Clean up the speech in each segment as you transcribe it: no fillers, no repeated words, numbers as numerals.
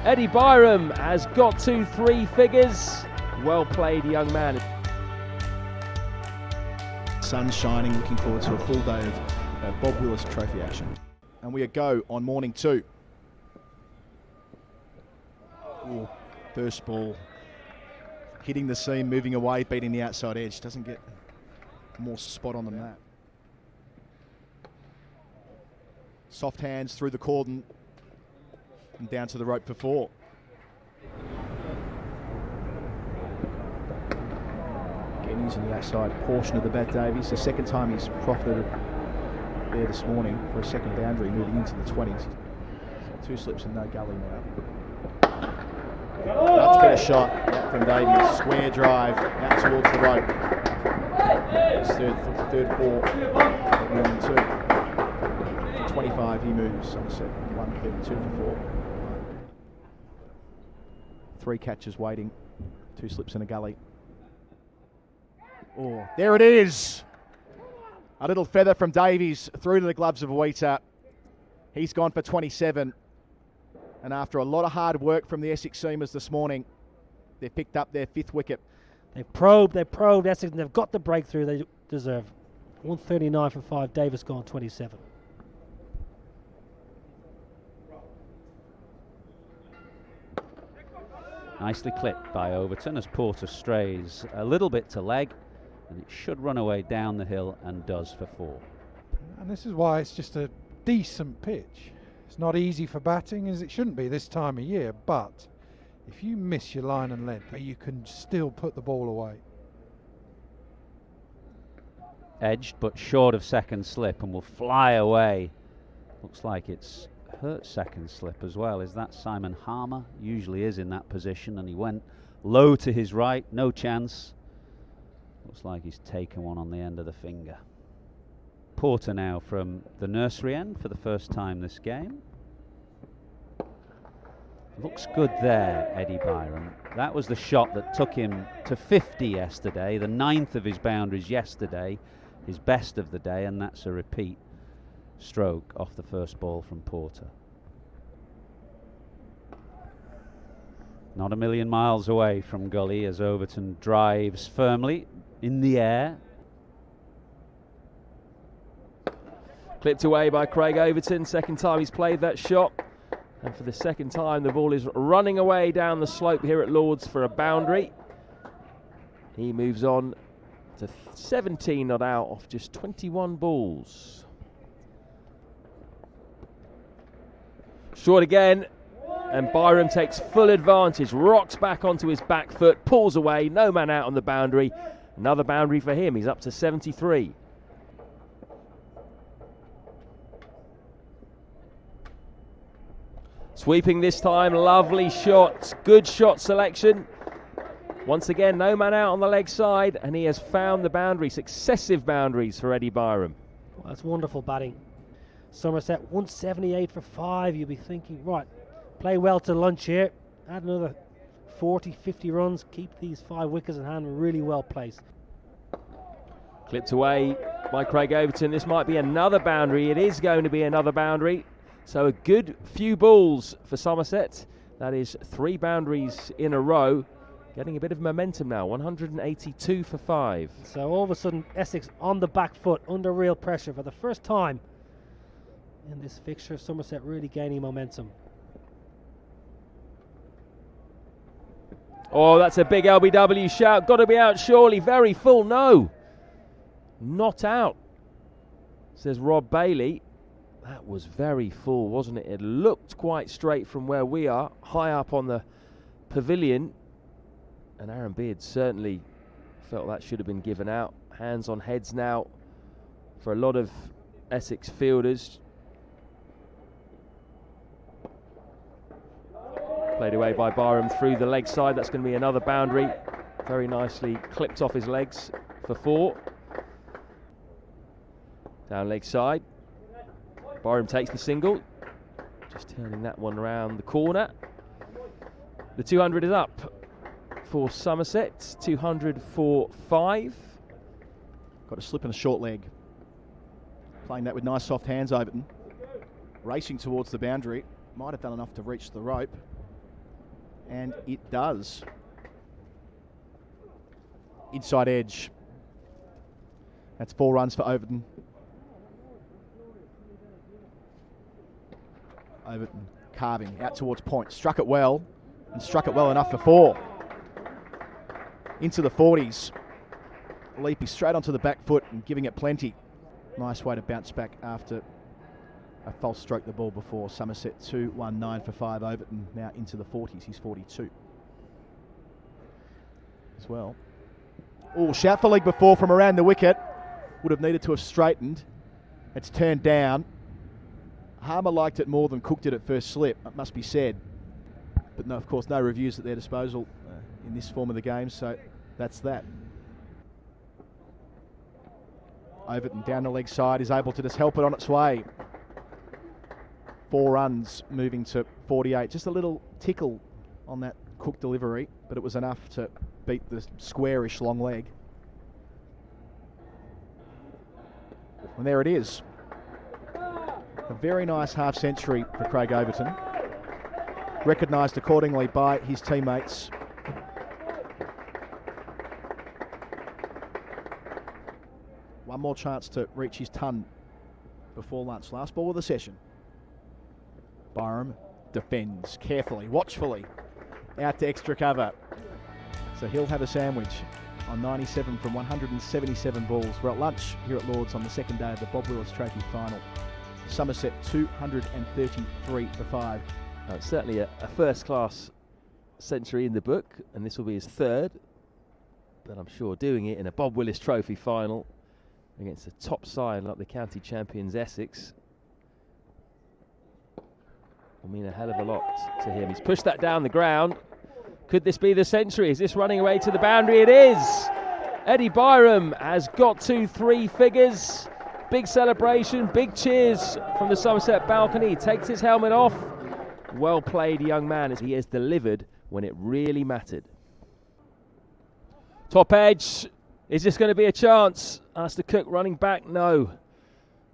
Eddie Byram has got to 3 figures. Well played, young man. Sun shining, looking forward to a full day of Bob Willis Trophy action. And we go on morning 2. Ooh, first ball hitting the seam, moving away, beating the outside edge. Doesn't get more spot on than that. Soft hands through the cordon and down to the rope for 4. Again using the outside portion of the bat, Davies. The second time he's profited there this morning for a second boundary, moving into the 20s. So 2 slips and no gully now. Much better shot out from Davies. Square drive out towards the rope. It's third 4. Morning 2. 25 he moves. Somerset 132 for 4. 3 catches waiting. 2 slips in a gully. Oh, there it is. A little feather from Davies through to the gloves of Wheater. He's gone for 27. And after a lot of hard work from the Essex seamers this morning, they've picked up their 5th wicket. They've probed Essex, and they've got the breakthrough they deserve. 139 for 5, Davis gone 27. Nicely clipped by Overton as Porter strays a little bit to leg, and it should run away down the hill and does for 4. And this is why it's just a decent pitch. It's not easy for batting, as it shouldn't be this time of year, but if you miss your line and length, you can still put the ball away. Edged but short of second slip and will fly away. Looks like it's hurt second slip as well. Is that Simon Harmer? Usually is in that position, and he went low to his right, no chance. Looks like he's taken one on the end of the finger. Porter now from the nursery end for the first time this game. Looks good there, Eddie Byram. That was the shot that took him to 50 yesterday, the 9th of his boundaries yesterday, his best of the day, and that's a repeat stroke off the first ball from Porter. Not a million miles away from gully as Overton drives firmly in the air. Clipped away by Craig Overton. Second time he's played that shot. And for the second time, the ball is running away down the slope here at Lord's for a boundary. He moves on to 17 not out off just 21 balls. Short again, and Byram takes full advantage, rocks back onto his back foot, pulls away, no man out on the boundary. Another boundary for him, he's up to 73. Sweeping this time, lovely shot, good shot selection. Once again, no man out on the leg side, and he has found the boundary, successive boundaries for Eddie Byram. Well, that's wonderful batting. Somerset 178 for 5. You'll be thinking, right, play well to lunch here. Add another 40, 50 runs. Keep these 5 wickets in hand, really well placed. Clipped away by Craig Overton. This might be another boundary. It is going to be another boundary. So a good few balls for Somerset. That is 3 boundaries in a row. Getting a bit of momentum now. 182 for 5. So all of a sudden, Essex on the back foot, under real pressure for the first time in this fixture. Somerset really gaining momentum. Oh, that's a big LBW shout. Got to be out surely. Very full. No. Not out, says Rob Bailey. That was very full, wasn't it? It looked quite straight from where we are, high up on the pavilion. And Aaron Beard certainly felt that should have been given out. Hands on heads now for a lot of Essex fielders. Played away by Byram through the leg side. That's going to be another boundary. Very nicely clipped off his legs for 4. Down leg side. Byram takes the single. Just turning that one around the corner. The 200 is up for Somerset. 200 for 5. Got a slip and a short leg. Playing that with nice soft hands, Overton. Racing towards the boundary. Might have done enough to reach the rope. And it does. Inside edge. That's 4 runs for Overton. Overton carving out towards point. Struck it well, and struck it well enough for 4. Into the 40s. Leaping straight onto the back foot and giving it plenty. Nice way to bounce back after a false stroke the ball before. Somerset 2-1-9 for 5. Overton now into the 40s. He's 42 as well. Oh, shout for leg before from around the wicket. Would have needed to have straightened. It's turned down. Harmer liked it more than Cook did at first slip, it must be said. But no, of course, no reviews at their disposal in this form of the game, so that's that. Overton down the leg side is able to just help it on its way. 4 runs moving to 48. Just a little tickle on that Cook delivery, but it was enough to beat the squarish long leg. And there it is. A very nice half century for Craig Overton. Recognised accordingly by his teammates. One more chance to reach his ton before lunch. Last ball of the session. Byram defends carefully, watchfully, out to extra cover. So he'll have a sandwich on 97 from 177 balls. We're at lunch here at Lord's on the second day of the Bob Willis Trophy final. Somerset 233 for 5. It's certainly a first-class century in the book, and this will be his 3rd. But I'm sure doing it in a Bob Willis Trophy final against a top side like the county champions Essex will mean a hell of a lot to him. He's pushed that down the ground. Could this be the century? Is this running away to the boundary? It is! Eddie Byram has got to 3 figures. Big celebration, big cheers from the Somerset balcony. He takes his helmet off. Well played, young man, as he has delivered when it really mattered. Top edge. Is this going to be a chance? Asked the Cook running back. No.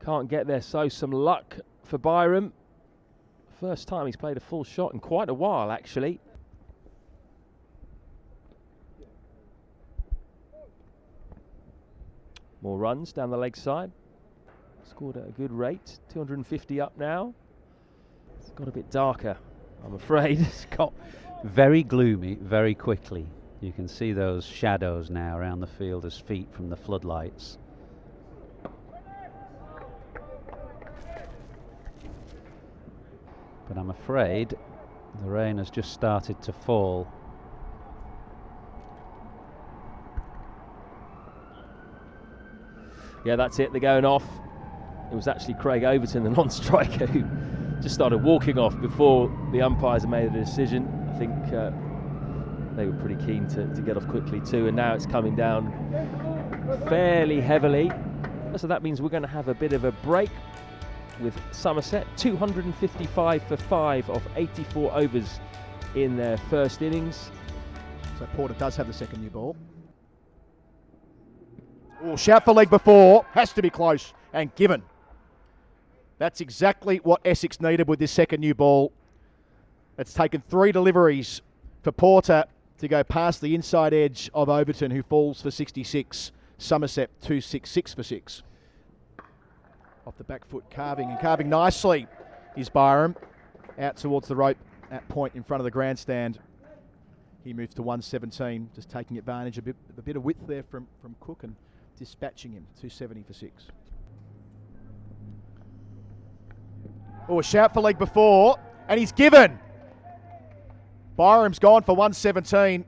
Can't get there, so some luck for Byram. First time he's played a full shot in quite a while, actually. More runs down the leg side. Scored at a good rate. 250 up now. It's got a bit darker, I'm afraid. It's got very gloomy very quickly. You can see those shadows now around the fielder's feet from the floodlights. But I'm afraid the rain has just started to fall. Yeah, that's it. They're going off. It was actually Craig Overton, the non-striker, who just started walking off before the umpires had made a decision. I think they were pretty keen to get off quickly too, and now it's coming down fairly heavily. So that means we're going to have a bit of a break with Somerset. 255 for 5 of 84 overs in their first innings. So Porter does have the second new ball. Oh, shout for leg before. Has to be close and given. That's exactly what Essex needed with this second new ball. It's taken 3 deliveries for Porter to go past the inside edge of Overton, who falls for 66. Somerset 266 for 6. Off the back foot, carving nicely is Byram. Out towards the rope at point in front of the grandstand. He moves to 117, just taking advantage of a bit of width there from Cook and dispatching him. 270 for 6. Oh, a shout for leg before, and he's given. Byram's gone for 117.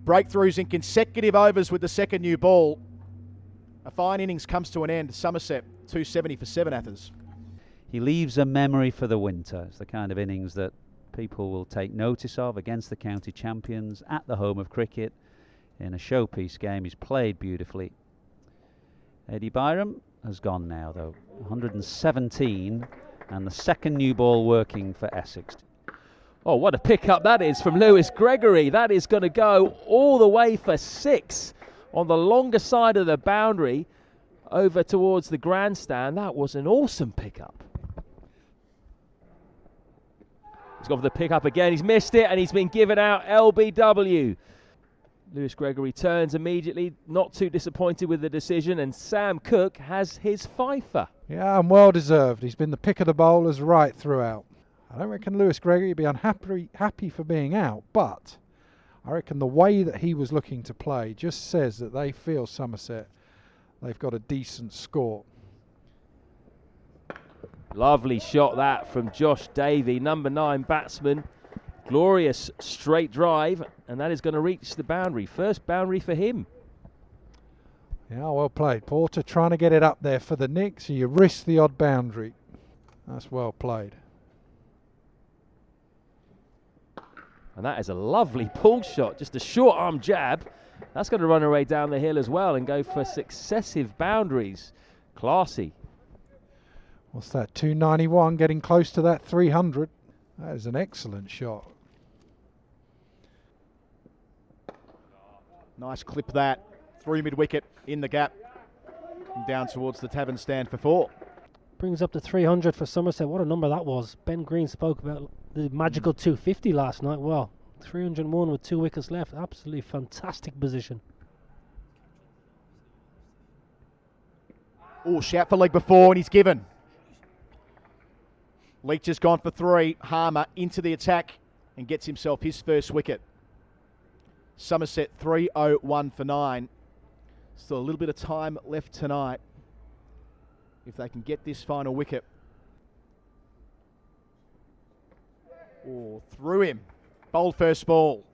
Breakthroughs in consecutive overs with the second new ball. A fine innings comes to an end. Somerset 270 for 7, Athers. He leaves a memory for the winter. It's the kind of innings that people will take notice of against the county champions at the home of cricket in a showpiece game. He's played beautifully. Eddie Byram has gone now, though. 117, and the second new ball working for Essex. Oh, what a pickup that is from Lewis Gregory. That is going to go all the way for 6 on the longer side of the boundary over towards the grandstand. That was an awesome pickup. He's gone for the pick-up again. He's missed it, and he's been given out LBW. Lewis Gregory turns immediately, not too disappointed with the decision, and Sam Cook has his fifer. Yeah, and well deserved. He's been the pick of the bowlers right throughout. I don't reckon Lewis Gregory would be happy for being out, but I reckon the way that he was looking to play just says that they feel Somerset, they've got a decent score. Lovely shot that from Josh Davey, number 9 batsman. Glorious straight drive, and that is going to reach the boundary. First boundary for him. Yeah, well played. Porter trying to get it up there for the nick, so you risk the odd boundary. That's well played. And that is a lovely pull shot, just a short arm jab. That's going to run away down the hill as well and go for successive boundaries. Classy. What's that, 291, getting close to that 300. That is an excellent shot. Nice clip that. Through mid-wicket, in the gap. And down towards the tavern stand for 4. Brings up to 300 for Somerset. What a number that was. Ben Green spoke about the magical 250 last night. Well, 301 with 2 wickets left. Absolutely fantastic position. Oh, shout for leg before, and he's given. Leach has gone for 3. Harmer into the attack and gets himself his first wicket. Somerset 301 for 9. Still a little bit of time left tonight if they can get this final wicket. Oh, through him. Bowled first ball.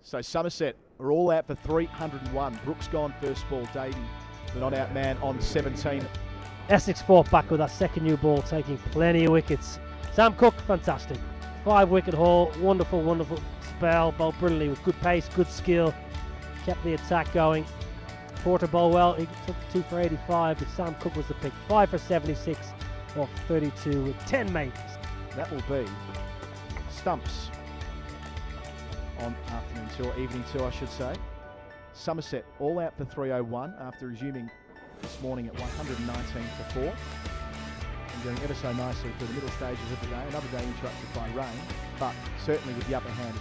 So Somerset are all out for 301. Brooks gone first ball. Davey, the not out man, on 17. Essex fought back with that second new ball, taking plenty of wickets. Sam Cook, fantastic. 5 wicket haul, wonderful, wonderful spell. Bowled brilliantly with good pace, good skill. Kept the attack going. Porter bowled well, he took 2 for 85, but Sam Cook was the pick. 5 for 76 off 32 with 10 makes. That will be stumps on afternoon 2 or evening 2, I should say. Somerset all out for 301 after resuming this morning at 119 for 4. And doing ever so nicely through the middle stages of the day. Another day interrupted by rain, but certainly with the upper hand